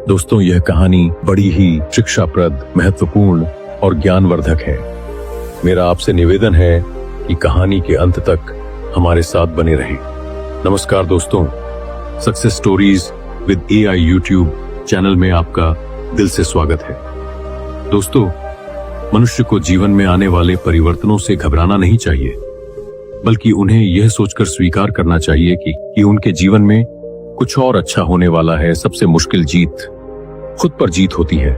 दोस्तों, यह कहानी बड़ी ही शिक्षाप्रद, महत्वपूर्ण और ज्ञानवर्धक है। मेरा आपसे निवेदन है कि कहानी के अंत तक हमारे साथ बने रहें। नमस्कार दोस्तों, success stories with AI YouTube channel में आपका दिल से स्वागत है। दोस्तों, मनुष्य को जीवन में आने वाले परिवर्तनों से घबराना नहीं चाहिए, बल्कि उन्हें यह सोचकर स्वीकार करना चाहिए कि उनके जीवन में कुछ और अच्छा होने वाला है। सबसे मुश्किल जीत खुद पर जीत होती है,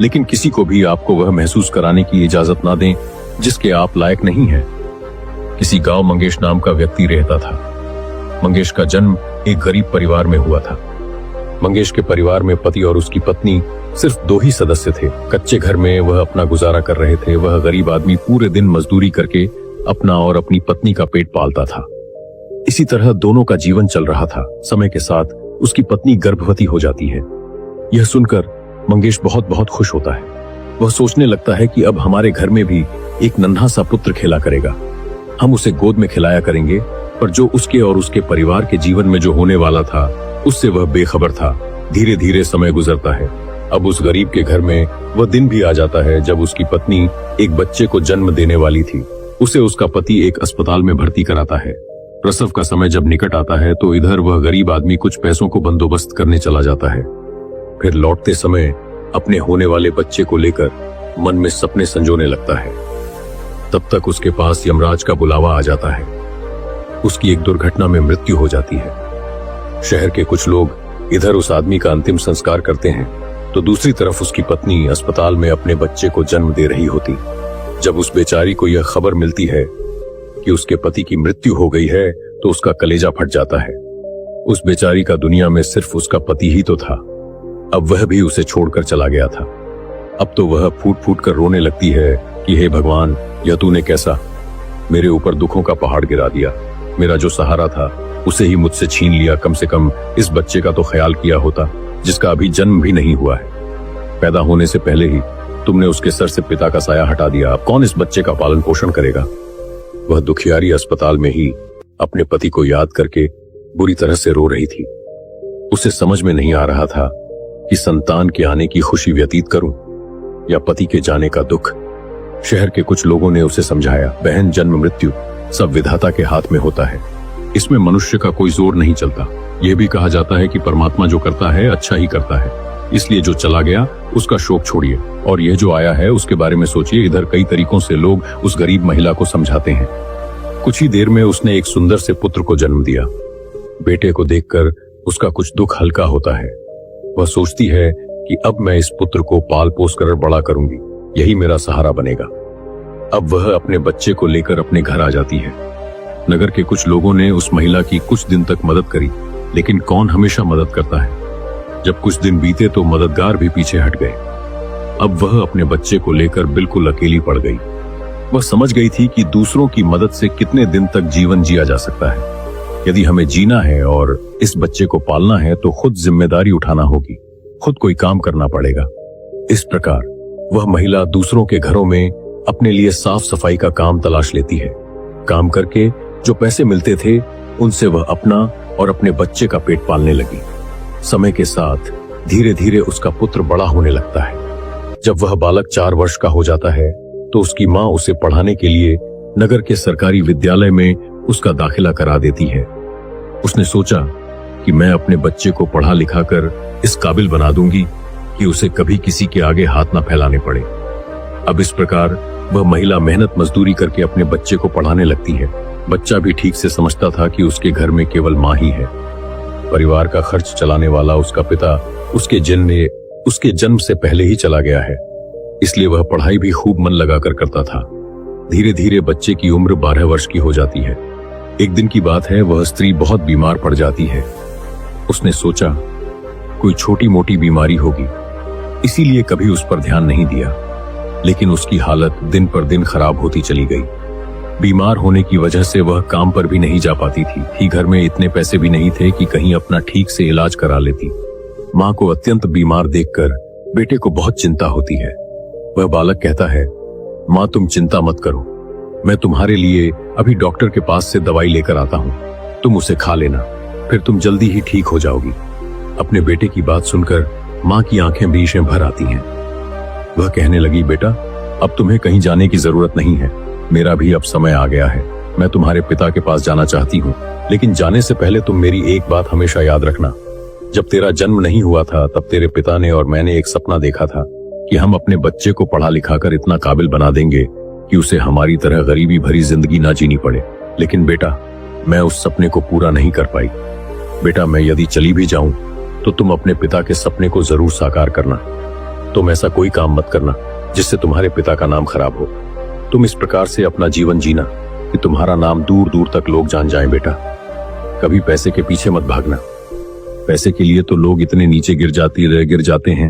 लेकिन किसी को भी आपको वह महसूस कराने की इजाजत ना दें जिसके आप लायक नहीं हैं। किसी गांव मंगेश नाम का व्यक्ति रहता था। मंगेश का जन्म एक गरीब परिवार में हुआ था। मंगेश के परिवार में पति और उसकी पत्नी सिर्फ 2 ही सदस्य थे। कच्चे घर में वह अपना गुजारा कर रहे थे। वह गरीब आदमी पूरे दिन मजदूरी करके अपना और अपनी पत्नी का पेट पालता था। इसी तरह दोनों का जीवन चल रहा था। समय के साथ उसकी पत्नी गर्भवती हो जाती है। यह सुनकर मंगेश बहुत बहुत खुश होता है। वह सोचने लगता है कि अब हमारे घर में भी एक नन्हा सा पुत्र खेला करेगा। हम उसे गोद में खिलाया करेंगे। पर जो उसके और उसके परिवार के जीवन में जो होने वाला था, उससे वह बेखबर था। धीरे धीरे समय गुजरता है। अब उस गरीब के घर में वह दिन भी आ जाता है जब उसकी पत्नी एक बच्चे को जन्म देने वाली थी। उसे उसका पति एक अस्पताल में भर्ती कराता है। प्रसव का समय जब निकट आता है तो इधर वह गरीब आदमी कुछ पैसों को बंदोबस्त करने चला जाता है। फिर लौटते समय अपने होने वाले बच्चे को लेकर मन में सपने संजोने लगता है। तब तक उसके पास यमराज का बुलावा आ जाता है। उसकी एक दुर्घटना में मृत्यु हो जाती है। शहर के कुछ लोग इधर उस आदमी का अंतिम संस्कार करते हैं, तो दूसरी तरफ उसकी पत्नी अस्पताल में अपने बच्चे को जन्म दे रही होती। जब उस बेचारी को यह खबर मिलती है कि उसके पति की मृत्यु हो गई है, तो उसका कलेजा फट जाता है। उस बेचारी का दुनिया में सिर्फ उसका पति ही तो था। अब वह भी उसे छोड़कर चला गया था। अब तो वह फूट फूट कर रोने लगती है कि हे भगवान, यह तूने कैसा मेरे ऊपर दुखों का पहाड़ गिरा दिया। मेरा जो सहारा था उसे ही मुझसे छीन लिया। कम से कम इस बच्चे का तो ख्याल किया होता जिसका अभी जन्म भी नहीं हुआ है। पैदा होने से पहले ही तुमने उसके सर से पिता का साया हटा दिया। अब कौन इस बच्चे का पालन पोषण करेगा? वह दुखियारी अस्पताल में ही अपने पति को याद करके बुरी तरह से रो रही थी। उसे समझ में नहीं आ रहा था कि संतान के आने की खुशी व्यतीत करूं या पति के जाने का दुख। शहर के कुछ लोगों ने उसे समझाया, बहन, जन्म मृत्यु सब विधाता के हाथ में होता है। इसमें मनुष्य का कोई जोर नहीं चलता। यह भी कहा जाता है कि परमात्मा जो करता है अच्छा ही करता है, इसलिए जो चला गया उसका शोक छोड़िए और यह जो आया है उसके बारे में सोचिए। इधर कई तरीकों से लोग उस गरीब महिला को समझाते हैं। कुछ ही देर में उसने एक सुंदर से पुत्र को जन्म दिया। बेटे को देखकर उसका कुछ दुख हल्का होता है। वह सोचती है कि अब मैं इस पुत्र को पाल पोस कर बड़ा करूंगी, यही मेरा सहारा बनेगा। अब वह अपने बच्चे को लेकर अपने घर आ जाती है। नगर के कुछ लोगों ने उस महिला की कुछ दिन तक मदद करी, लेकिन कौन हमेशा मदद करता है? जब कुछ दिन बीते तो मददगार भी पीछे हट गए। अब वह अपने बच्चे को लेकर बिल्कुल अकेली पड़ गई। वह समझ गई थी कि दूसरों की मदद से कितने दिन तक जीवन जिया जा सकता है। यदि हमें जीना है और इस बच्चे को पालना है तो खुद जिम्मेदारी उठाना होगी, खुद कोई काम करना पड़ेगा। इस प्रकार वह महिला दूसरों के घरों में अपने लिए साफ सफाई का काम तलाश लेती है। काम करके जो पैसे मिलते थे उनसे वह अपना और अपने बच्चे का पेट पालने लगी। समय के साथ धीरे धीरे उसका पुत्र बड़ा होने लगता है। जब वह बालक 4 वर्ष का हो जाता है तो उसकी माँ उसे पढ़ाने के लिए नगर के सरकारी विद्यालय में उसका दाखिला करा देती है। उसने सोचा कि मैं अपने बच्चे को पढ़ा लिखा कर इस काबिल बना दूंगी कि उसे कभी किसी के आगे हाथ ना फैलाने पड़े। अब इस प्रकार वह महिला मेहनत मजदूरी करके अपने बच्चे को पढ़ाने लगती है। बच्चा भी ठीक से समझता था कि उसके घर में केवल माँ ही है। परिवार का खर्च चलाने वाला उसका पिता उसके जन्म से पहले ही चला गया है, इसलिए वह पढ़ाई भी खूब मन लगाकर करता था। धीरे धीरे बच्चे की उम्र 12 वर्ष की हो जाती है। एक दिन की बात है, वह स्त्री बहुत बीमार पड़ जाती है। उसने सोचा कोई छोटी मोटी बीमारी होगी, इसीलिए कभी उस पर ध्यान नहीं दिया, लेकिन उसकी हालत दिन पर दिन खराब होती चली गई। बीमार होने की वजह से वह काम पर भी नहीं जा पाती थी। घर में इतने पैसे भी नहीं थे कि कहीं अपना ठीक से इलाज करा लेती। माँ को अत्यंत बीमार देखकर बेटे को बहुत चिंता होती है। वह बालक कहता है, माँ तुम चिंता मत करो, मैं तुम्हारे लिए अभी डॉक्टर के पास से दवाई लेकर आता हूँ, तुम उसे खा लेना, फिर तुम जल्दी ही ठीक हो जाओगी। अपने बेटे की बात सुनकर माँ की आंखें भीषण भर आती हैं। वह कहने लगी, बेटा अब तुम्हें कहीं जाने की जरूरत नहीं है, मेरा भी अब समय आ गया है। मैं तुम्हारे पिता के पास जाना चाहती हूँ, लेकिन जाने से पहले तुम मेरी एक बात हमेशा याद रखना। जब तेरा जन्म नहीं हुआ था तब तेरे पिता ने और मैंने एक सपना देखा था कि हम अपने बच्चे को पढ़ा लिखाकर इतना काबिल बना देंगे कि उसे हमारी तरह गरीबी भरी जिंदगी ना जीनी पड़े। लेकिन बेटा मैं उस सपने को पूरा नहीं कर पाई। बेटा मैं यदि चली भी जाऊं तो तुम अपने पिता के सपने को जरूर साकार करना। तुम ऐसा कोई काम मत करना जिससे तुम्हारे पिता का नाम खराब हो। तुम इस प्रकार से अपना जीवन जीना कि तुम्हारा नाम दूर दूर तक लोग जान जाएं। बेटा कभी पैसे के पीछे मत भागना। पैसे के लिए तो लोग इतने नीचे गिर जाते हैं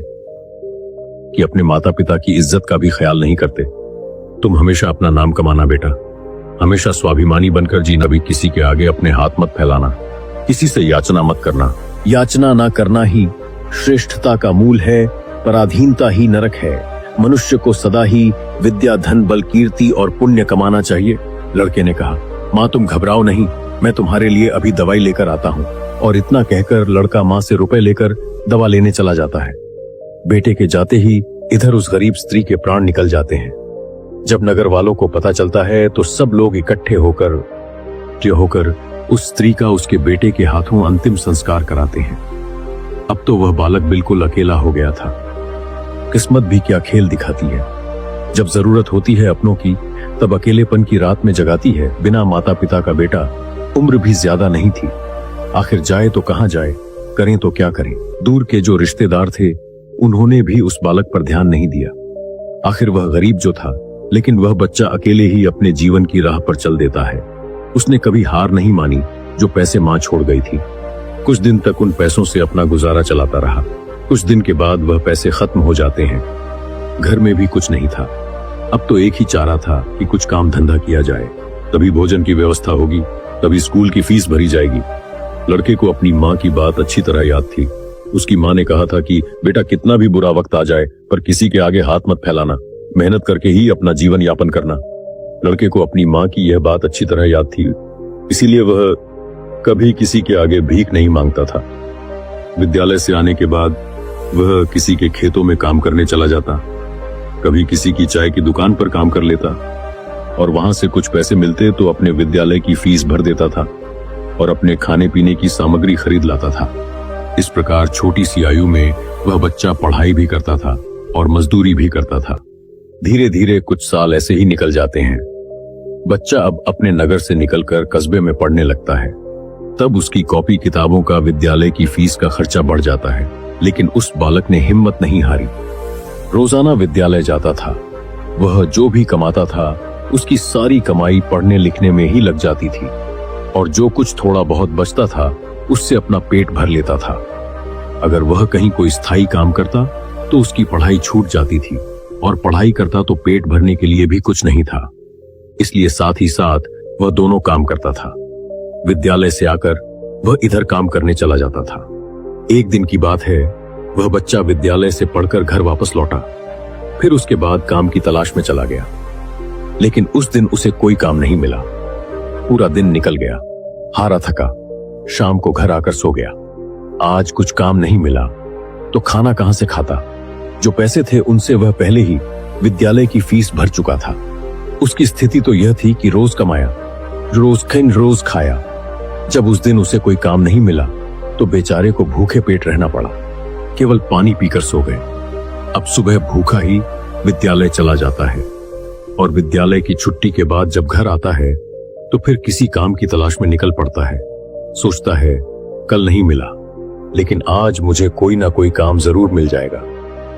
कि अपने माता पिता की इज्जत का भी ख्याल नहीं करते। तुम हमेशा अपना नाम कमाना बेटा, हमेशा स्वाभिमानी बनकर जीना। भी किसी के आगे अपने हाथ मत फैलाना, किसी से याचना मत करना। याचना ना करना ही श्रेष्ठता का मूल है, पराधीनता ही नरक है। मनुष्य को सदा ही विद्या, धन, बल, कीर्ति और पुण्य कमाना चाहिए। लड़के ने कहा, माँ तुम घबराओ नहीं, मैं तुम्हारे लिए अभी दवाई लेकर आता हूँ। और इतना कहकर लड़का माँ से रुपए लेकर दवा लेने चला जाता है। बेटे के जाते ही इधर उस गरीब स्त्री के प्राण निकल जाते हैं। जब नगर वालों को पता चलता है तो सब लोग इकट्ठे होकर उस स्त्री का उसके बेटे के हाथों अंतिम संस्कार कराते हैं। अब तो वह बालक बिल्कुल अकेला हो गया था। किस्मत भी क्या खेल दिखाती है। जब जरूरत होती है अपनों की तब अकेलेपन की रात में जगाती है। बिना माता पिता का बेटा, उम्र भी ज्यादा नहीं थी। आखिर जाए तो कहां जाए, करें तो क्या करें। दूर के जो रिश्तेदार थे उन्होंने भी उस बालक पर ध्यान नहीं दिया। आखिर वह गरीब जो था, लेकिन वह बच्चा अकेले ही अपने जीवन की राह पर चल देता है। उसने कभी हार नहीं मानी जो पैसे मां छोड़ गई थी। कुछ दिन तक उन पैसों से अपना गुजारा चलाता रहा। कुछ दिन के बाद वह पैसे खत्म हो जाते हैं। घर में भी कुछ नहीं था। अब तो एक ही चारा था कि कुछ काम धंधा किया जाए, तभी भोजन की व्यवस्था होगी, तभी स्कूल की फीस भरी जाएगी। लड़के को अपनी माँ की बात अच्छी तरह याद थी। उसकी माँ ने कहा था कि बेटा कितना भी बुरा वक्त आ जाए पर किसी के आगे हाथ मत फैलाना, मेहनत करके ही अपना जीवन यापन करना। लड़के को अपनी माँ की यह बात अच्छी तरह याद थी, इसीलिए वह कभी किसी के आगे भीख नहीं मांगता था। विद्यालय से आने के बाद वह किसी के खेतों में काम करने चला जाता, कभी किसी की चाय की दुकान पर काम कर लेता और वहां से कुछ पैसे मिलते तो अपने विद्यालय की फीस भर देता था और अपने खाने पीने की सामग्री खरीद लाता था। इस प्रकार छोटी सी आयु में वह बच्चा पढ़ाई भी करता था और मजदूरी भी करता था। धीरे धीरे कुछ साल ऐसे ही निकल जाते हैं। बच्चा अब अपने नगर से निकलकर कस्बे में पढ़ने लगता है। तब उसकी कॉपी किताबों का, विद्यालय की फीस का खर्चा बढ़ जाता है, लेकिन उस बालक ने हिम्मत नहीं हारी। रोजाना विद्यालय जाता था। वह जो भी कमाता था उसकी सारी कमाई पढ़ने लिखने में ही लग जाती थी और जो कुछ थोड़ा बहुत बचता था उससे अपना पेट भर लेता था। अगर वह कहीं कोई स्थायी काम करता तो उसकी पढ़ाई छूट जाती थी और पढ़ाई करता तो पेट भरने के लिए भी कुछ नहीं था। इसलिए साथ ही साथ वह दोनों काम करता था। विद्यालय से आकर वह इधर काम करने चला जाता था। एक दिन की बात है, वह बच्चा विद्यालय से पढ़कर घर वापस लौटा। फिर उसके बाद काम की तलाश में चला गया, लेकिन उस दिन उसे कोई काम नहीं मिला। पूरा दिन निकल गया, हारा थका। शाम को घर आकर सो गया। आज कुछ काम नहीं मिला तो खाना कहां से खाता। जो पैसे थे उनसे वह पहले ही विद्यालय की फीस भर चुका था। उसकी स्थिति तो यह थी कि रोज कमाया, रोज खाया। जब उस दिन उसे कोई काम नहीं मिला तो बेचारे को भूखे पेट रहना पड़ा। केवल पानी पीकर सो गए। अब सुबह भूखा ही विद्यालय चला जाता है और विद्यालय की छुट्टी के बाद जब घर आता है तो फिर किसी काम की तलाश में निकल पड़ता है। सोचता है कल नहीं मिला, लेकिन आज मुझे कोई ना कोई काम जरूर मिल जाएगा।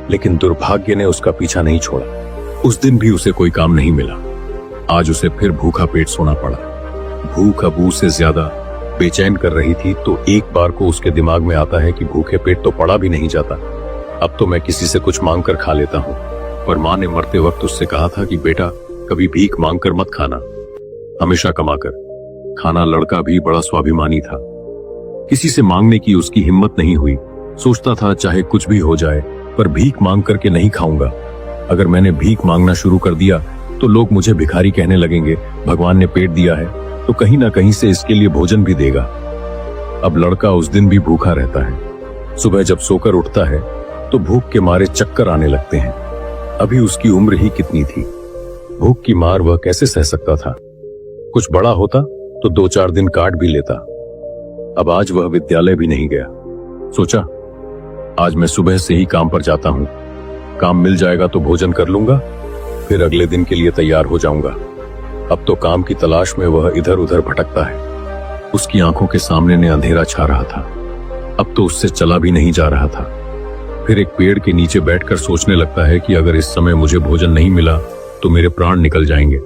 लेकिन दुर्भाग्य ने उसका पीछा नहीं छोड़ा। उस दिन भी उसे कोई काम नहीं मिला। आज उसे फिर भूखा पेट सोना पड़ा। भूख अब से ज्यादा बेचैन कर रही थी तो एक बार को उसके दिमाग में आता है कि भूखे पेट तो पड़ा भी नहीं जाता, अब तो मैं किसी से कुछ मांग कर खा लेता हूँ। पर माँ ने मरते वक्त उससे कहा था कि बेटा कभी भीख मांग कर मत खाना, हमेशा कमाकर खाना। लड़का भी बड़ा स्वाभिमानी था। किसी से मांगने की उसकी हिम्मत नहीं हुई। सोचता था चाहे कुछ भी हो जाए पर भीख मांग करके नहीं खाऊंगा। अगर मैंने भीख मांगना शुरू कर दिया तो लोग मुझे भिखारी कहने लगेंगे। भगवान ने पेट दिया है तो कहीं ना कहीं से इसके लिए भोजन भी देगा। अब लड़का उस दिन भी भूखा रहता है। सुबह जब सोकर उठता है तो भूख के मारे चक्कर आने लगते हैं। अभी उसकी उम्र ही कितनी थी, भूख की मार वह कैसे सह सकता था। कुछ बड़ा होता तो 2-4 दिन काट भी लेता। अब आज वह विद्यालय भी नहीं गया। सोचा आज मैं सुबह से ही काम पर जाता हूं, काम मिल जाएगा तो भोजन कर लूंगा, फिर अगले दिन के लिए तैयार हो जाऊंगा। अब तो काम की तलाश में वह इधर उधर भटकता है। उसकी आंखों के सामने ने अंधेरा छा रहा था, अब तो उससे चला भी नहीं जा रहा था। फिर एक पेड़ के नीचे बैठकर सोचने लगता है कि अगर इस समय मुझे भोजन नहीं मिला तो मेरे प्राण निकल जाएंगे,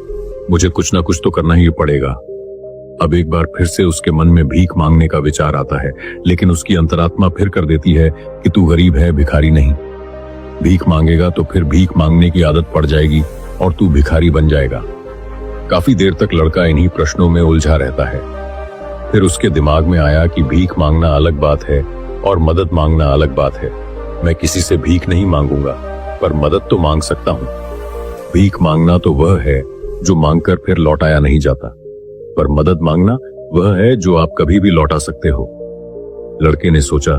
मुझे कुछ ना कुछ तो करना ही पड़ेगा। अब एक बार फिर से उसके मन में भीख मांगने का विचार आता है, लेकिन उसकी अंतरात्मा फिर कर देती है कि तू गरीब है, भिखारी नहीं। भीख मांगेगा तो फिर भीख मांगने की आदत पड़ जाएगी और तू भिखारी बन जाएगा। काफी देर तक लड़का इन्हीं प्रश्नों में उलझा रहता है। फिर उसके दिमाग में आया कि भीख मांगना अलग बात है और मदद मांगना अलग बात है। मैं किसी से भीख नहीं मांगूंगा, पर मदद तो मांग सकता हूं। भीख मांगना तो वह है जो मांगकर फिर लौटाया नहीं जाता, पर मदद मांगना वह है जो आप कभी भी लौटा सकते हो। लड़के ने सोचा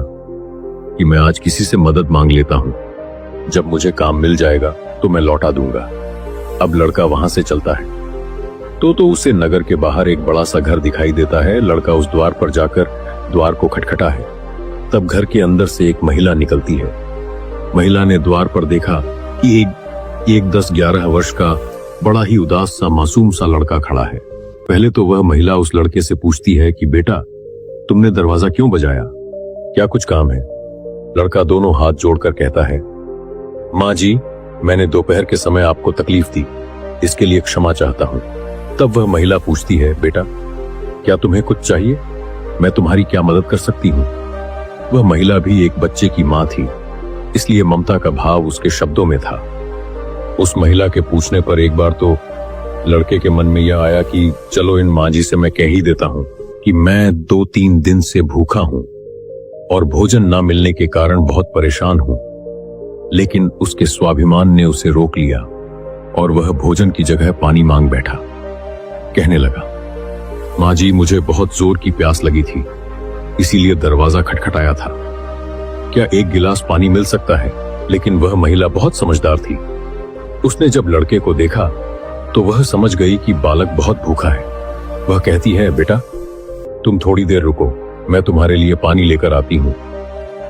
कि मैं आज किसी से मदद मांग लेता हूं, जब मुझे काम मिल जाएगा तो मैं लौटा दूंगा। अब लड़का वहां से चलता है तो उसे नगर के बाहर एक बड़ा सा घर दिखाई देता है। लड़का उस द्वार पर जाकर द्वार को खटखटा है। तब घर के अंदर से एक महिला निकलती है। महिला ने द्वार पर देखा कि एक 10-11 वर्ष का बड़ा ही उदास सा मासूम सा लड़का खड़ा है। पहले तो वह महिला उस लड़के से पूछती है कि बेटा, तुमने दरवाजा क्यों बजाया, क्या कुछ काम है? लड़का दोनों हाथ जोड़कर कहता है, माँ जी, मैंने दोपहर के समय आपको तकलीफ दी, इसके लिए क्षमा चाहता हूँ। तब वह महिला पूछती है, बेटा क्या तुम्हें कुछ चाहिए, मैं तुम्हारी क्या मदद कर सकती हूँ? वह महिला भी एक बच्चे की माँ थी, इसलिए ममता का भाव उसके शब्दों में था। उस महिला के पूछने पर एक बार तो लड़के के मन में यह आया कि चलो इन माँ जी से मैं कह ही देता हूँ कि मैं 2-3 दिन से भूखा हूँ और भोजन ना मिलने के कारण बहुत परेशान हूँ। लेकिन उसके स्वाभिमान ने उसे रोक लिया और वह भोजन की जगह पानी मांग बैठा। कहने लगा, माँ जी, मुझे बहुत जोर की प्यास लगी थी, इसीलिए दरवाजा खटखटाया था, क्या एक गिलास पानी मिल सकता है? लेकिन वह महिला बहुत समझदार थी। उसने जब लड़के को देखा तो वह समझ गई कि बालक बहुत भूखा है। वह कहती है, बेटा तुम थोड़ी देर रुको, मैं तुम्हारे लिए पानी लेकर आती हूँ।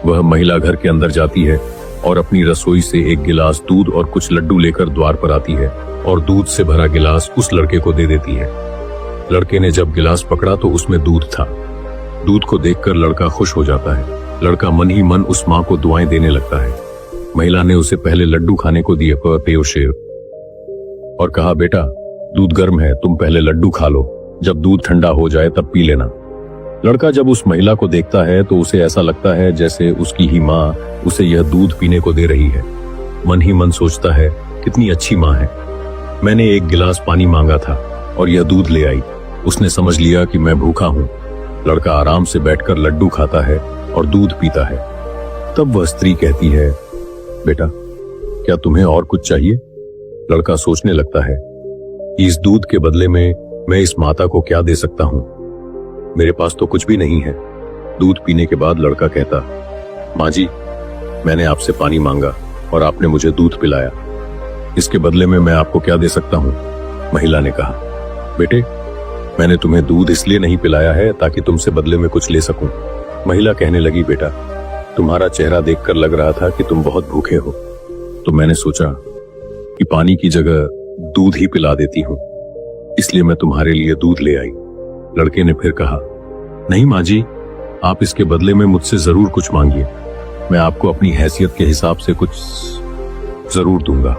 वह महिला घर के अंदर जाती है और अपनी रसोई से एक गिलास दूध और कुछ लड्डू लेकर द्वार पर आती है और दूध से भरा गिलास उस लड़के को दे देती है। लड़के ने जब गिलास पकड़ा तो उसमें दूध था। दूध को देखकर लड़का खुश हो जाता है। लड़का मन ही मन उस माँ को दुआएं देने लगता है। महिला ने उसे पहले लड्डू खाने को दिए और कहा, बेटा दूध गर्म है, तुम पहले लड्डू खा लो, जब दूध ठंडा हो जाए तब पी लेना। लड़का जब उस महिला को देखता है तो उसे ऐसा लगता है जैसे उसकी ही माँ उसे यह दूध पीने को दे रही है। मन ही मन सोचता है, कितनी अच्छी माँ है, मैंने एक गिलास पानी मांगा था और यह दूध ले आई, उसने समझ लिया कि मैं भूखा हूँ। लड़का आराम से बैठकर लड्डू खाता है और दूध पीता है। तब वह स्त्री कहती है, बेटा क्या तुम्हें और कुछ चाहिए? लड़का सोचने लगता है कि इस दूध के बदले में मैं इस माता को क्या दे सकता हूँ, मेरे पास तो कुछ भी नहीं है। दूध पीने के बाद लड़का कहता, माँ जी, मैंने आपसे पानी मांगा और आपने मुझे दूध पिलाया, इसके बदले में मैं आपको क्या दे सकता हूँ? महिला ने कहा, बेटे मैंने तुम्हें दूध इसलिए नहीं पिलाया है ताकि तुमसे बदले में कुछ ले सकूं। महिला कहने लगी, बेटा तुम्हारा चेहरा देखकर लग रहा था कि तुम बहुत भूखे हो, तो मैंने सोचा कि पानी की जगह दूध ही पिला देती हूँ, इसलिए मैं तुम्हारे लिए दूध ले आई। लड़के ने फिर कहा, नहीं माँ जी, आप इसके बदले में मुझसे जरूर कुछ मांगिए, मैं आपको अपनी हैसियत के हिसाब से कुछ जरूर दूंगा।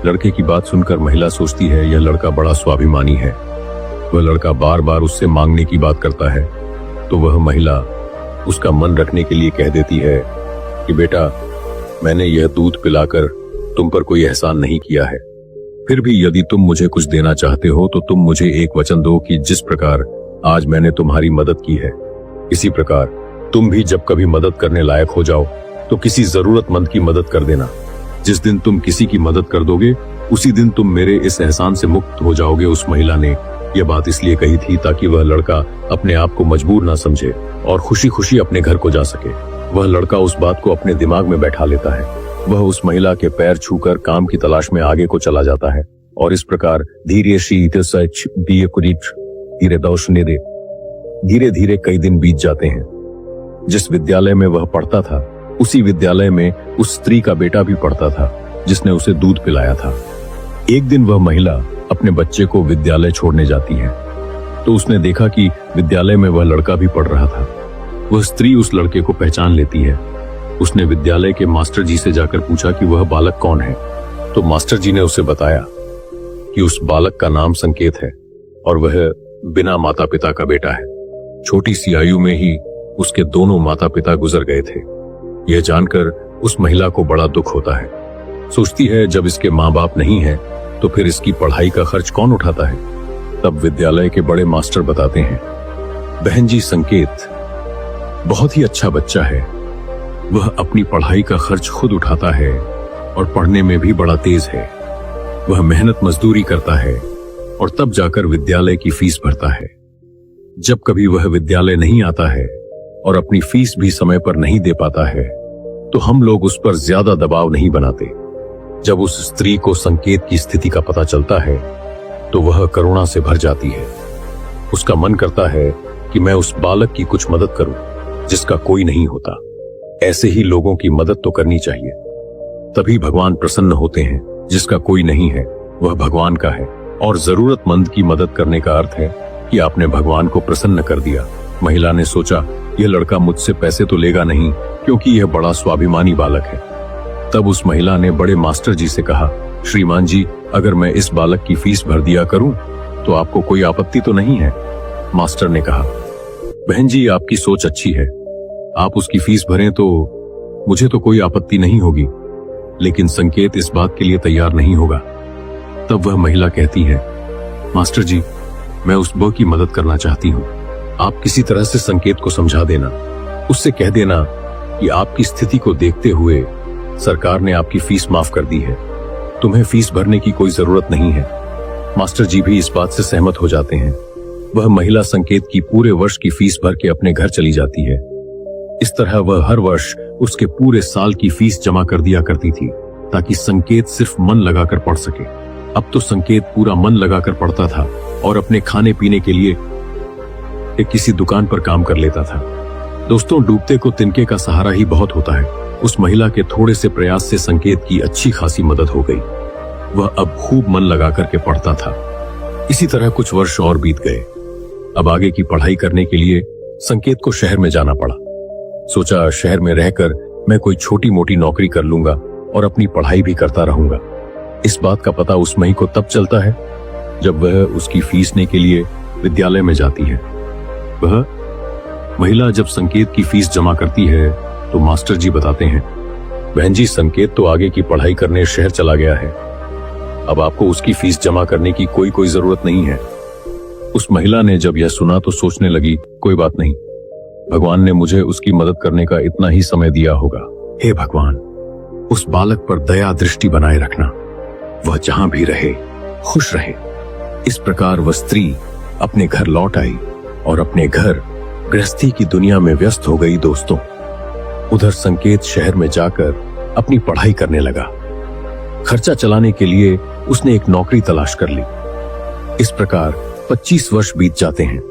लड़के की बात सुनकर महिला सोचती है, यह लड़का बड़ा स्वाभिमानी है। वह लड़का बार बार उससे मांगने की बात करता है तो वह महिला उसका मन रखने के लिए कह देती है कि बेटा मैंने यह दूध पिलाकर तुम पर कोई एहसान नहीं किया है, फिर भी यदि तुम मुझे कुछ देना चाहते हो तो तुम मुझे एक वचन दो कि जिस प्रकार आज मैंने तुम्हारी मदद की है, इसी प्रकार तुम भी जब कभी मदद करने लायक हो जाओ तो किसी जरूरतमंद की मदद कर देना। जिस दिन तुम किसी की मदद कर दोगे उसी दिन तुम मेरे इस एहसान से मुक्त हो जाओगे। उस महिला ने यह बात इसलिए कही थी ताकि वह लड़का अपने आप को मजबूर ना समझे और खुशी खुशी अपने घर को जा सके। वह लड़का उस बात को अपने दिमाग में बैठा लेता है। वह उस महिला के पैर छूकर काम की तलाश में आगे को चला जाता है और इस प्रकार धीरे धीरे कई दिन बीत जाते हैं। जिस विद्यालय में वह पढ़ता था उसी विद्यालय में उस स्त्री का बेटा भी पढ़ता था जिसने उसे दूध पिलाया था। एक दिन वह महिला अपने बच्चे को विद्यालय छोड़ने जाती है तो उसने देखा कि विद्यालय में वह लड़का भी पढ़ रहा था। वह स्त्री उस लड़के को पहचान लेती है। उसने विद्यालय के मास्टर जी से जाकर पूछा कि वह बालक कौन है, तो मास्टर जी ने उसे बताया कि उस बालक का नाम संकेत है और वह बिना माता पिता का बेटा है। छोटी सी आयु में ही उसके दोनों माता पिता गुजर गए थे। यह जानकर उस महिला को बड़ा दुख होता है। सोचती है जब इसके माँ बाप नहीं है तो फिर इसकी पढ़ाई का खर्च कौन उठाता है। तब विद्यालय के बड़े मास्टर बताते हैं, बहन जी संकेत बहुत ही अच्छा बच्चा है। वह अपनी पढ़ाई का खर्च खुद उठाता है और पढ़ने में भी बड़ा तेज है। वह मेहनत मजदूरी करता है और तब जाकर विद्यालय की फीस भरता है। जब कभी वह विद्यालय नहीं आता है और अपनी फीस भी समय पर नहीं दे पाता है तो हम लोग उस पर ज्यादा दबाव नहीं बनाते। जब उस स्त्री को संकेत की स्थिति का पता चलता है तो वह करुणा से भर जाती है। उसका मन करता है कि मैं उस बालक की कुछ मदद करूं जिसका कोई नहीं होता। ऐसे ही लोगों की मदद तो करनी चाहिए, तभी भगवान प्रसन्न होते हैं। जिसका कोई नहीं है वह भगवान का है और जरूरतमंद की मदद करने का अर्थ है कि आपने भगवान को प्रसन्न कर दिया। महिला ने सोचा यह लड़का मुझसे पैसे तो लेगा नहीं क्योंकि यह बड़ा स्वाभिमानी बालक है। तब उस महिला ने बड़े मास्टर जी से कहा, श्रीमान जी अगर मैं इस बालक की फीस भर दिया करूं तो आपको कोई आपत्ति तो नहीं है। मास्टर ने कहा, बहन जी आपकी सोच अच्छी है, आप उसकी फीस भरें तो मुझे तो कोई आपत्ति नहीं होगी, लेकिन संकेत इस बात के लिए तैयार नहीं होगा। तब वह महिला कहती है, मास्टर जी मैं उस बहू की मदद करना चाहती हूँ। आप किसी तरह से संकेत को समझा देना, उससे कह देना कि आपकी स्थिति को देखते हुए सरकार ने आपकी फीस माफ कर दी है, तुम्हें फीस भरने की कोई जरूरत नहीं है। मास्टर जी भी इस बात से सहमत हो जाते हैं। वह महिला संकेत की पूरे वर्ष की फीस भर के अपने घर चली जाती है। इस तरह वह हर वर्ष उसके पूरे साल की फीस जमा कर दिया करती थी ताकि संकेत सिर्फ मन लगाकर पढ़ सके। अब तो संकेत पूरा मन लगाकर पढ़ता था और अपने खाने पीने के लिए किसी दुकान पर काम कर लेता था। दोस्तों, डूबते को तिनके का सहारा ही बहुत होता है। उस महिला के थोड़े से प्रयास से संकेत की अच्छी खासी मदद हो गई। वह अब खूब मन लगा करके पढ़ता था। इसी तरह कुछ वर्ष और बीत गए। अब आगे की पढ़ाई करने के लिए संकेत को शहर में जाना पड़ा। सोचा शहर में रहकर मैं कोई छोटी मोटी नौकरी कर लूंगा और अपनी पढ़ाई भी करता रहूंगा। इस बात का पता उस मई को तब चलता है जब वह उसकी फीस लेने के लिए विद्यालय में जाती है। वह महिला जब संकेत की फीस जमा करती है तो मास्टर जी बताते हैं, बहन जी संकेत तो आगे की पढ़ाई करने शहर चला गया है, अब आपको उसकी फीस जमा करने की कोई जरूरत नहीं है। उस महिला ने जब यह सुना तो सोचने लगी, कोई बात नहीं, भगवान ने मुझे उसकी मदद करने का इतना ही समय दिया होगा। हे भगवान, उस बालक पर दया दृष्टि बनाए रखना, वह जहां भी रहे खुश रहे। इस प्रकार वह स्त्री अपने घर लौट आई और अपने घर गृहस्थी की दुनिया में व्यस्त हो गई। दोस्तों, उधर संकेत शहर में जाकर अपनी पढ़ाई करने लगा। खर्चा चलाने के लिए उसने एक नौकरी तलाश कर ली। इस प्रकार 25 वर्ष बीत जाते हैं।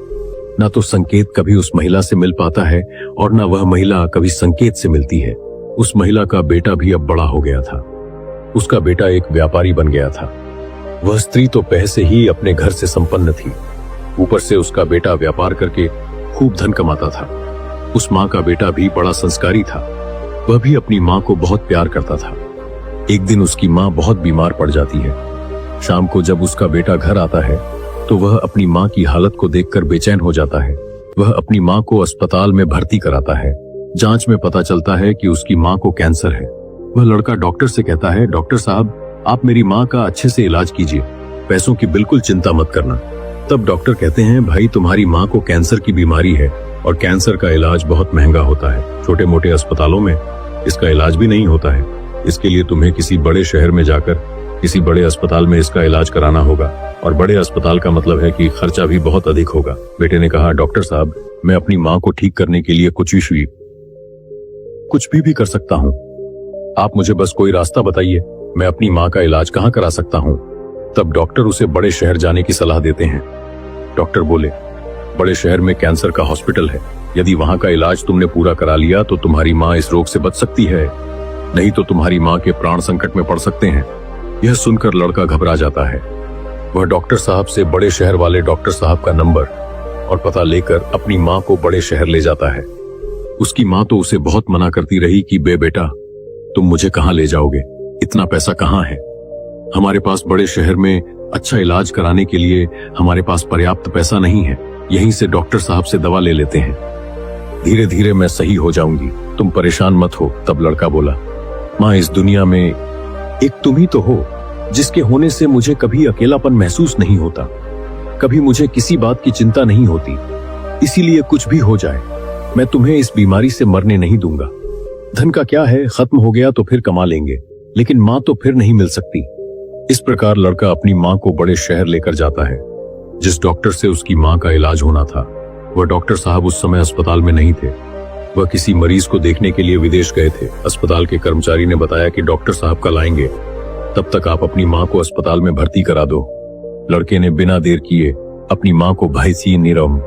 ना तो संकेत कभी उस महिला से मिल पाता है और ना वह महिला कभी संकेत से मिलती है। उस महिला का बेटा भी अब बड़ा हो गया था। उसका बेटा एक व्यापारी बन गया था। वह स्त्री तो पहले से ही अपने घर से संपन्न थी, ऊपर से उसका बेटा व्यापार करके खूब धन कमाता था। उस माँ का बेटा भी बड़ा संस्कारी था। वह भी अपनी माँ को बहुत प्यार करता था। एक दिन उसकी माँ बहुत बीमार पड़ जाती है। शाम को जब उसका बेटा घर आता है तो वह अपनी माँ की हालत को देखकर बेचैन हो जाता है। वह अपनी माँ को अस्पताल में भर्ती कराता है। जांच में पता चलता है कि उसकी माँ को कैंसर है। वह लड़का डॉक्टर से कहता है, डॉक्टर साहब आप मेरी माँ का अच्छे से इलाज कीजिए, पैसों की बिल्कुल चिंता मत करना। तब डॉक्टर कहते हैं, भाई तुम्हारी माँ को कैंसर की बीमारी है और कैंसर का इलाज बहुत महंगा होता है। छोटे मोटे अस्पतालों में इसका इलाज भी नहीं होता है। इसके लिए तुम्हें किसी बड़े शहर में जाकर किसी बड़े अस्पताल में इसका इलाज कराना होगा, और बड़े अस्पताल का मतलब है कि खर्चा भी बहुत अधिक होगा। बेटे ने कहा, डॉक्टर साहब मैं अपनी माँ को ठीक करने के लिए कुछ भी कुछ भी कर सकता हूँ। आप मुझे बस कोई रास्ता बताइए, मैं अपनी माँ का इलाज कहाँ करा सकता हूँ। तब डॉक्टर उसे बड़े शहर जाने की सलाह देते हैं। डॉक्टर बोले, बड़े शहर में कैंसर का हॉस्पिटल है, यदि वहां का इलाज तुमने पूरा करा लिया तो तुम्हारी माँ इस रोग से बच सकती है, नहीं तो तुम्हारी माँ के प्राण संकट में पड़ सकते हैं। यह सुनकर लड़का घबरा जाता है। वह डॉक्टर साहब से बड़े शहर वाले डॉक्टर साहब का नंबर और पता लेकर अपनी माँ को बड़े शहर ले जाता है। उसकी माँ तो उसे बहुत मना करती रही कि बेटा तुम मुझे कहाँ ले जाओगे, इतना पैसा कहाँ है, हमारे पास बड़े शहर में अच्छा इलाज कराने के लिए हमारे पास पर्याप्त पैसा नहीं है, यहीं से डॉक्टर साहब से दवा ले लेते हैं, धीरे धीरे मैं सही हो जाऊंगी, तुम परेशान मत हो। तब लड़का बोला, माँ इस दुनिया में एक तुम ही तो हो जिसके होने से मुझे कभी अकेलापन महसूस नहीं होता, कभी मुझे किसी बात की चिंता नहीं होती, इसीलिए कुछ भी हो जाए मैं तुम्हें इस बीमारी से मरने नहीं दूंगा। धन का क्या है, खत्म हो गया तो फिर कमा लेंगे, लेकिन माँ तो फिर नहीं मिल सकती। इस प्रकार लड़का अपनी माँ को बड़े शहर लेकर जाता है। जिस डॉक्टर से उसकी माँ का इलाज होना था, वह डॉक्टर साहब उस समय अस्पताल में नहीं थे, वह किसी मरीज को देखने के लिए विदेश गए थे। अस्पताल के कर्मचारी ने बताया कि डॉक्टर साहब कल आएंगे, तब तक आप अपनी माँ को अस्पताल में भर्ती करा दो। लड़के ने बिना देर किए अपनी माँ को भैंसी निरम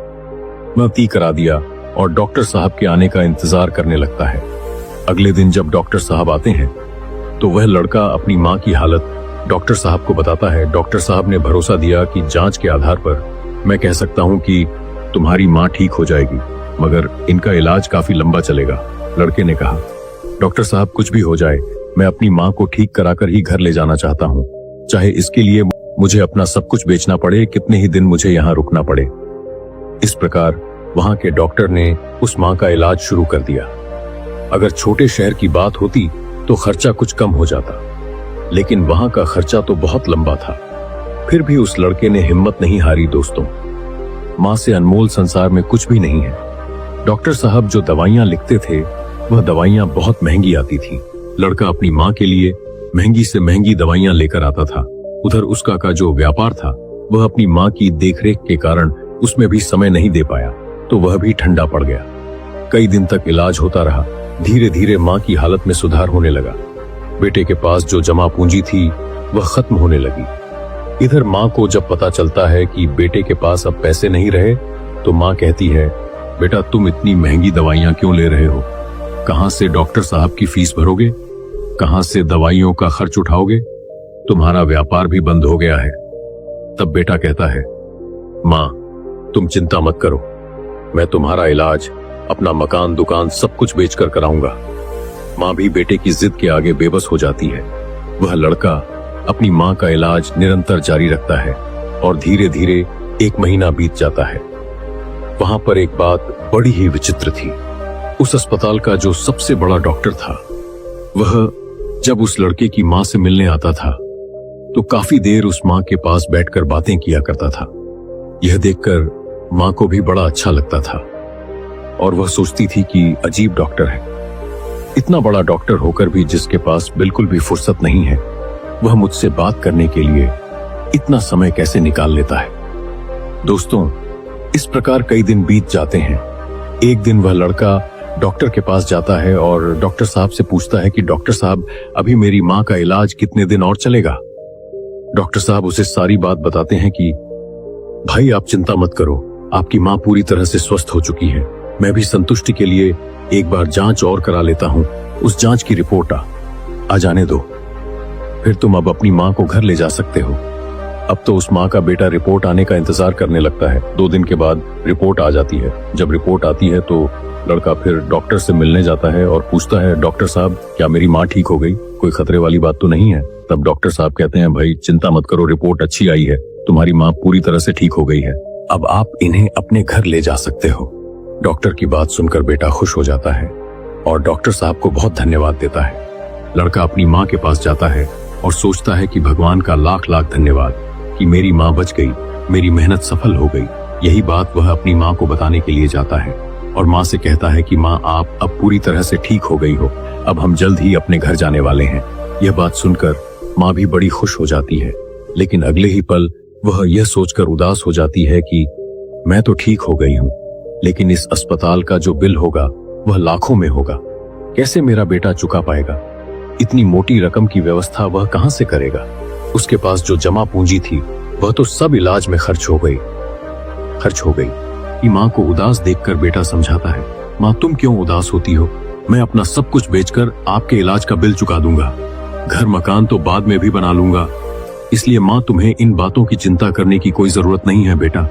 भर्ती करा दिया और डॉक्टर साहब के आने का इंतजार करने लगता है। अगले दिन जब डॉक्टर साहब आते हैं तो वह लड़का अपनी माँ की हालत डॉक्टर साहब को बताता है। डॉक्टर साहब ने भरोसा दिया कि जांच के आधार पर मैं कह सकता हूँ कि तुम्हारी माँ ठीक हो जाएगी, मगर इनका इलाज काफी लंबा चलेगा। लड़के ने कहा, डॉक्टर साहब कुछ भी हो जाए, मैं अपनी माँ को ठीक कराकर ही घर ले जाना चाहता हूँ, चाहे इसके लिए मुझे अपना सब कुछ बेचना पड़े, कितने ही दिन मुझे यहाँ रुकना पड़े। इस प्रकार वहां के डॉक्टर ने उस माँ का इलाज शुरू कर दिया। अगर छोटे शहर की बात होती तो खर्चा कुछ कम हो जाता, लेकिन वहां का खर्चा तो बहुत लंबा था। फिर भी उस लड़के ने हिम्मत नहीं हारी। दोस्तों, माँ से अनमोल संसार में कुछ भी नहीं है। डॉक्टर साहब जो दवाइयां लिखते थे वह दवाइयां बहुत महंगी आती थी। लड़का अपनी माँ के लिए महंगी से महंगी दवाइयां लेकर आता था। उधर उसका का जो व्यापार था वह अपनी माँ की देखरेख के कारण उसमें भी समय नहीं दे पाया, तो वह भी ठंडा पड़ गया। कई दिन तक इलाज होता रहा। धीरे धीरे माँ की हालत में सुधार होने लगा। बेटे के पास जो जमा पूंजी थी वह खत्म होने लगी। इधर माँ को जब पता चलता है कि बेटे के पास अब पैसे नहीं रहे तो माँ कहती है, बेटा तुम इतनी महंगी दवाइयां क्यों ले रहे हो, कहां से डॉक्टर साहब की फीस भरोगे, कहां से दवाइयों का खर्च उठाओगे, तुम्हारा व्यापार भी बंद हो गया है। तब बेटा कहता है, माँ तुम चिंता मत करो, मैं तुम्हारा इलाज अपना मकान दुकान सब कुछ बेचकर कराऊंगा। माँ भी बेटे की जिद के आगे बेबस हो जाती है। वह लड़का अपनी माँ का इलाज निरंतर जारी रखता है और धीरे धीरे 1 महीना बीत जाता है। वहां पर एक बात बड़ी ही विचित्र थी। उस अस्पताल का जो सबसे बड़ा डॉक्टर था वह जब उस लड़के की माँ से मिलने आता था तो काफी देर उस माँ के पास बैठकर बातें किया करता था। यह देखकर माँ को भी बड़ा अच्छा लगता था और वह सोचती थी कि अजीब डॉक्टर है, इतना बड़ा डॉक्टर होकर भी जिसके पास बिल्कुल भी फुर्सत नहीं है, वह मुझसे बात करने के लिए इतना समय कैसे निकाल लेता है। दोस्तों, इस प्रकार कई दिन बीत जाते हैं। एक दिन वह लड़का डॉक्टर के पास जाता है और डॉक्टर साहब से पूछता है कि डॉक्टर साहब अभी मेरी माँ का इलाज कितने दिन और चलेगा। डॉक्टर साहब उसे सारी बात बताते हैं कि भाई आप चिंता मत करो, आपकी माँ पूरी तरह से स्वस्थ हो चुकी है। मैं भी संतुष्टि के लिए एक बार जांच और करा लेता हूँ, उस जांच की रिपोर्ट आ जाने दो, फिर तुम अब अपनी माँ को घर ले जा सकते हो। अब तो उस माँ का बेटा रिपोर्ट आने का इंतजार करने लगता है। 2 दिन के बाद रिपोर्ट आ जाती है। जब रिपोर्ट आती है तो लड़का फिर डॉक्टर से मिलने जाता है और पूछता है, डॉक्टर साहब क्या मेरी माँ ठीक हो गई, कोई खतरे वाली बात तो नहीं है। तब डॉक्टर साहब कहते हैं, भाई चिंता मत करो, रिपोर्ट अच्छी आई है, तुम्हारी माँ पूरी तरह से ठीक हो गई है, अब आप इन्हें अपने घर ले जा सकते हो। डॉक्टर की बात सुनकर बेटा खुश हो जाता है और डॉक्टर साहब को बहुत धन्यवाद देता है। लड़का अपनी माँ के पास जाता है और सोचता है कि भगवान का लाख लाख धन्यवाद कि मेरी माँ बच गई, मेरी मेहनत सफल हो गई। यही बात वह अपनी माँ को बताने के लिए जाता है और माँ से कहता है कि माँ आप अब पूरी तरह से ठीक हो गई हो, अब हम जल्द ही अपने घर जाने वाले हैं। यह बात सुनकर माँ भी बड़ी खुश हो जाती है, लेकिन अगले ही पल वह यह सोचकर उदास हो जाती है कि मैं तो ठीक हो गई हूँ, लेकिन इस अस्पताल का जो बिल होगा वह लाखों में होगा। कैसे मेरा बेटा चुका पाएगा? इतनी मोटी रकम की व्यवस्था वह कहां से करेगा? उसके पास जो जमा पूंजी थी वह तो सब इलाज में खर्च हो गई। कि माँ को उदास देखकर बेटा समझाता है, माँ तुम क्यों उदास होती हो? मैं अपना सब कुछ बेचकर आपके इलाज का बिल चुका दूंगा। घर मकान तो बाद में भी बना लूंगा। इसलिए माँ तुम्हें इन बातों की चिंता करने की कोई जरूरत नहीं है। बेटा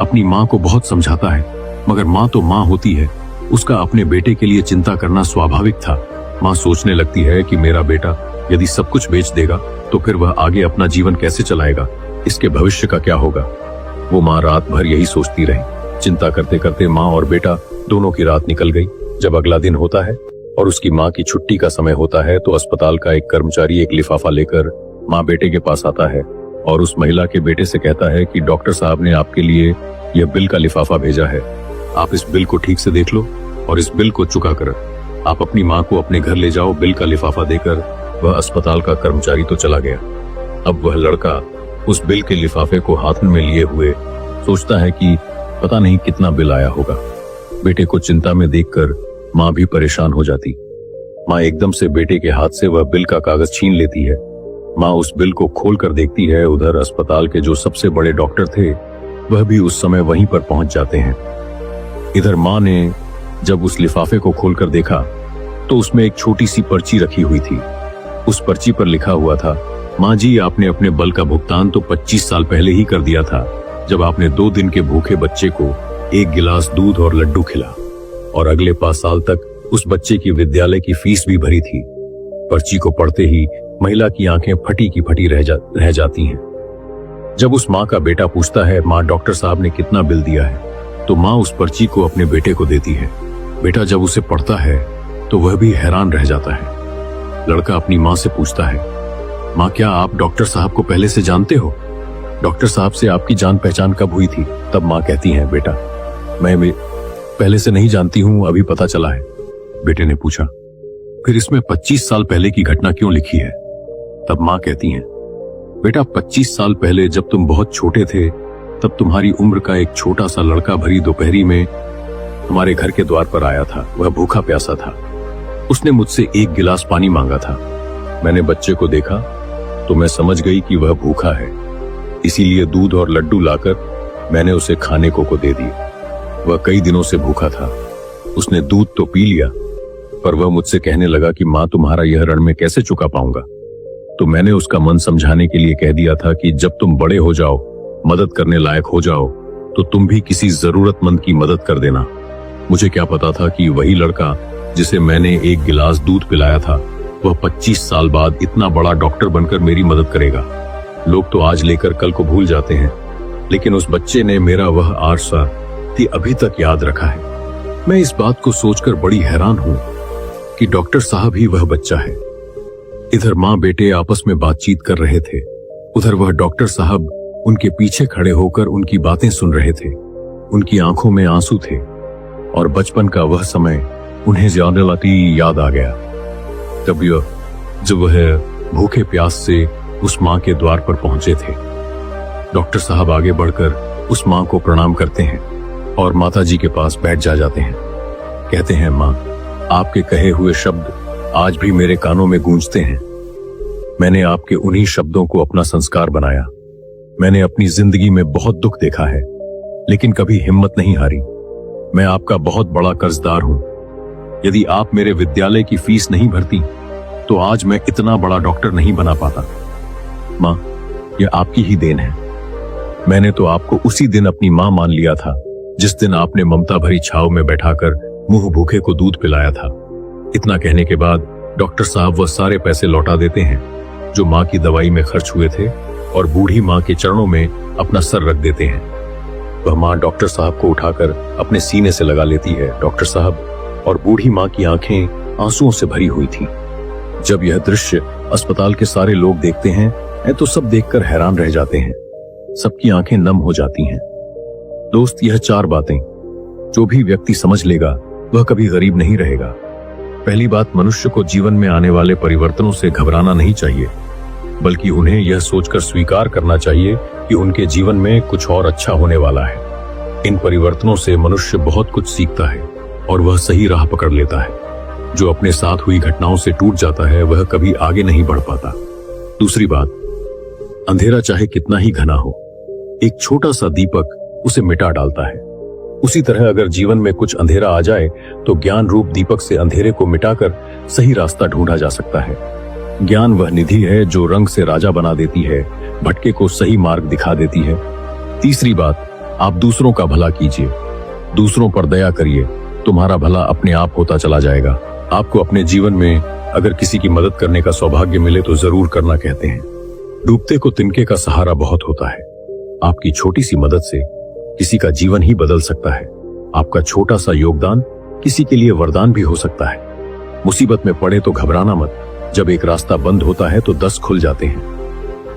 अपनी माँ को बहुत समझाता है, मगर माँ तो माँ होती है, उसका अपने बेटे के लिए चिंता करना स्वाभाविक था। माँ सोचने लगती है कि मेरा बेटा यदि सब कुछ बेच देगा तो फिर वह आगे अपना जीवन कैसे चलाएगा, इसके भविष्य का क्या होगा। वो माँ रात भर यही सोचती रही। चिंता करते करते माँ और बेटा दोनों की रात निकल गई। जब अगला दिन होता है और उसकी माँ की छुट्टी का समय होता है तो अस्पताल का एक कर्मचारी एक लिफाफा लेकर माँ बेटे के पास आता है और उस महिला के बेटे से कहता है कि डॉक्टर साहब ने आपके लिए यह बिल का लिफाफा भेजा है। आप इस बिल को ठीक से देख लो और इस बिल को चुका कर आप अपनी माँ को अपने घर ले जाओ। बिल का लिफाफा देकर वह अस्पताल का कर्मचारी तो चला गया। अब वह लड़का उस बिल के लिफाफे को हाथ में लिए हुए सोचता है कि पता नहीं कितना बिल आया होगा। बेटे को चिंता में देखकर माँ भी परेशान हो जाती। माँ एकदम से बेटे के हाथ से वह बिल का कागज छीन लेती है। माँ उस बिल को खोल कर देखती है। उधर अस्पताल के जो सबसे बड़े डॉक्टर थे वह भी उस समय वहीं पर पहुंच जाते हैं। इधर माँ ने जब उस लिफाफे को खोलकर देखा तो उसमें एक छोटी सी पर्ची रखी हुई थी। उस पर्ची पर लिखा हुआ था, माँ जी आपने अपने बल का भुगतान तो 25 साल पहले ही कर दिया था, जब आपने 2 दिन के भूखे बच्चे को 1 गिलास दूध और लड्डू खिला और अगले 5 साल तक उस बच्चे की विद्यालय की फीस भी भरी थी। पर्ची को पढ़ते ही महिला की आंखें फटी की फटी रह जाती हैं। जब उस माँ का बेटा पूछता है, माँ डॉक्टर साहब ने कितना बिल दिया है, तो माँ उस पर्ची को अपने बेटे को देती है। बेटा जब उसे पढ़ता है तो वह भी हैरान रह जाता है। लड़का अपनी माँ से पूछता है, माँ क्या आप डॉक्टर साहब को पहले से जानते हो? डॉक्टर साहब से आपकी जान पहचान कब हुई थी? तब माँ कहती है, बेटा मैं पहले से नहीं जानती हूँ, अभी पता चला है। बेटे ने पूछा, फिर इसमें 25 साल पहले की घटना क्यों लिखी है? तब माँ कहती है, बेटा 25 साल पहले जब तुम बहुत छोटे थे तब तुम्हारी उम्र का एक छोटा सा लड़का भरी दोपहरी में हमारे घर के द्वार पर आया था। वह भूखा प्यासा था। उसने मुझसे 1 गिलास पानी मांगा था। मैंने बच्चे को देखा तो मैं समझ गई कि वह भूखा है, इसीलिए दूध और लड्डू लाकर मैंने उसे खाने को दे दिए। वह कई दिनों से भूखा था। उसने दूध तो पी लिया, पर वह मुझसे कहने लगा कि माँ तुम्हारा यह ऋण मैं कैसे चुका पाऊंगा। तो मैंने उसका मन समझाने के लिए कह दिया था कि जब तुम बड़े हो जाओ, मदद करने लायक हो जाओ, तो तुम भी किसी जरूरतमंद की मदद कर देना। मुझे क्या पता था कि वही लड़का जिसे मैंने 1 गिलास दूध पिलाया था, वह 25 साल बाद इतना बड़ा डॉक्टर बनकर मेरी मदद करेगा। लोग तो आज लेकर कल को भूल जाते हैं, लेकिन उस बच्चे ने मेरा वह आरसा अभी तक याद रखा है। मैं इस बात को सोचकर बड़ी हैरान हूं कि डॉक्टर साहब ही वह बच्चा है। इधर माँ बेटे आपस में बातचीत कर रहे थे, उधर वह डॉक्टर साहब उनके पीछे खड़े होकर उनकी बातें सुन रहे थे। उनकी आंखों में आंसू थे और बचपन का वह समय उन्हें ज्यादा याद आ गया। तब जब वह भूखे प्यास से उस माँ के द्वार पर पहुंचे थे। डॉक्टर साहब आगे बढ़कर उस माँ को प्रणाम करते हैं और माता जी के पास बैठ जाते हैं। कहते हैं, माँ आपके कहे हुए शब्द आज भी मेरे कानों में गूंजते हैं। मैंने आपके उन्हीं शब्दों को अपना संस्कार बनाया। मैंने अपनी जिंदगी में बहुत दुख देखा है, लेकिन कभी हिम्मत नहीं हारी। मैं आपका बहुत बड़ा कर्जदार हूं। यदि आप मेरे विद्यालय की फीस नहीं भरती तो आज मैं इतना बड़ा डॉक्टर नहीं बना पाता। माँ, यह आपकी ही देन है। मैंने तो आपको उसी दिन अपनी माँ मान लिया था जिस दिन आपने ममता भरी छाव में बैठाकर मुंह भूखे को दूध पिलाया था। इतना कहने के बाद डॉक्टर साहब वह सारे पैसे लौटा देते हैं जो माँ की दवाई में खर्च हुए थे और बूढ़ी माँ के चरणों में अपना सर रख देते हैं। वह माँ डॉक्टर साहब को उठाकर अपने सीने से लगा लेती है। डॉक्टर साहब और बूढ़ी माँ की आंखें आंसुओं से भरी हुई थी। जब यह दृश्य अस्पताल के सारे लोग देखते हैं तो सब देखकर हैरान रह जाते हैं। सबकी आंखें नम हो जाती हैं। दोस्त, यह 4 बातें जो भी व्यक्ति समझ लेगा वह कभी गरीब नहीं रहेगा। पहली बात, मनुष्य को जीवन में आने वाले परिवर्तनों से घबराना नहीं चाहिए, बल्कि उन्हें यह सोचकर स्वीकार करना चाहिए कि उनके जीवन में कुछ और अच्छा होने वाला है। इन परिवर्तनों से मनुष्य बहुत कुछ सीखता है और वह सही राह पकड़ लेता है। जो अपने साथ हुई घटनाओं से टूट जाता है वह कभी आगे नहीं बढ़ पाता। दूसरी बात, अंधेरा चाहे कितना ही घना हो, एक छोटा सा दीपक उसे मिटा डालता है। उसी तरह अगर जीवन में कुछ अंधेरा आ जाए तो ज्ञान रूप दीपक से अंधेरे को मिटाकर सही रास्ता ढूंढा जा सकता है। ज्ञान वह निधि है जो रंग से राजा बना देती है, भटके को सही मार्ग दिखा देती है। तीसरी बात, आप दूसरों का भला कीजिए, दूसरों पर दया करिए, तुम्हारा भला अपने आप होता चला जाएगा। आपको अपने जीवन में अगर किसी की मदद करने का सौभाग्य मिले तो जरूर करना कहते हैं। डूबते को तिनके का सहारा बहुत होता है। आपकी छोटी सी मदद से किसी का जीवन ही बदल सकता है। आपका छोटा सा योगदान किसी के लिए वरदान भी हो सकता है। मुसीबत में पड़े तो घबराना मत, जब एक रास्ता बंद होता है तो 10 खुल जाते हैं।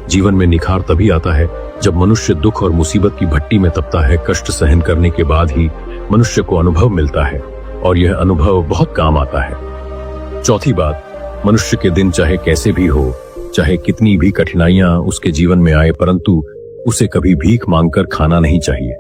जीवन में निखार तभी आता है जब मनुष्य दुख और मुसीबत की भट्टी में तपता है। कष्ट सहन करने के बाद ही मनुष्य को अनुभव मिलता है और यह अनुभव बहुत काम आता है। चौथी बात, मनुष्य के दिन चाहे कैसे भी हो, चाहे कितनी भी कठिनाइयां उसके जीवन में आए, परंतु उसे कभी भीख मांगकर खाना नहीं चाहिए।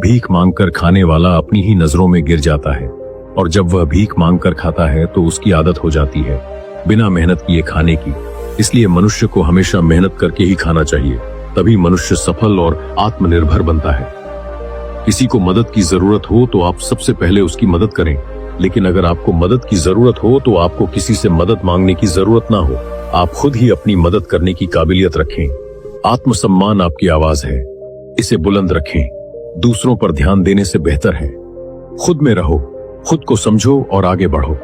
भीख मांगकर खाने वाला अपनी ही नजरों में गिर जाता है और जब वह भीख मांगकर खाता है तो उसकी आदत हो जाती है बिना मेहनत किए खाने की। इसलिए मनुष्य को हमेशा मेहनत करके ही खाना चाहिए, तभी मनुष्य सफल और आत्मनिर्भर बनता है। किसी को मदद की जरूरत हो तो आप सबसे पहले उसकी मदद करें, लेकिन अगर आपको मदद की जरूरत हो तो आपको किसी से मदद मांगने की जरूरत ना हो। आप खुद ही अपनी मदद करने की काबिलियत रखें। आत्मसम्मान आपकी आवाज है, इसे बुलंद रखें। दूसरों पर ध्यान देने से बेहतर है खुद में रहो, खुद को समझो और आगे बढ़ो।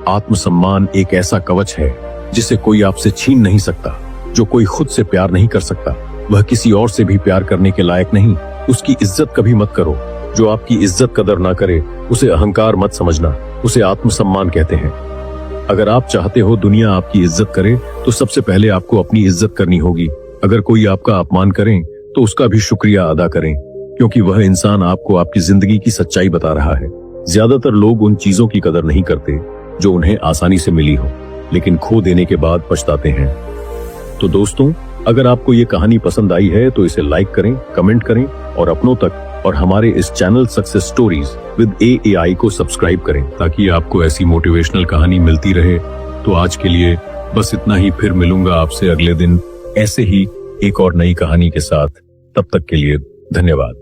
आत्मसम्मान एक ऐसा कवच है जिसे कोई आपसे छीन नहीं सकता। जो कोई खुद से प्यार नहीं कर सकता वह किसी और से भी प्यार करने के लायक नहीं। उसकी इज्जत कभी मत करो। जो आपकी इज्जत कदर ना करे उसे अहंकार मत समझना, उसे आत्मसम्मान कहते हैं। अगर आप चाहते हो दुनिया आपकी इज्जत करे तो सबसे पहले आपको अपनी इज्जत करनी होगी। अगर कोई आपका अपमान करे तो उसका भी शुक्रिया अदा करें, क्योंकि वह इंसान आपको आपकी जिंदगी की सच्चाई बता रहा है। ज्यादातर लोग उन चीजों की कदर नहीं करते जो उन्हें आसानी से मिली हो, लेकिन खो देने के बाद पछताते हैं। तो दोस्तों, अगर आपको ये कहानी पसंद आई है तो इसे लाइक करें, कमेंट करें और अपनों तक और हमारे इस channel success stories with AAI को सब्सक्राइब करें ताकि आपको ऐसी मोटिवेशनल कहानी मिलती रहे। तो आज के लिए बस इतना ही, फिर मिलूंगा आपसे अगले दिन ऐसे ही एक और नई कहानी के साथ। तब तक के लिए धन्यवाद।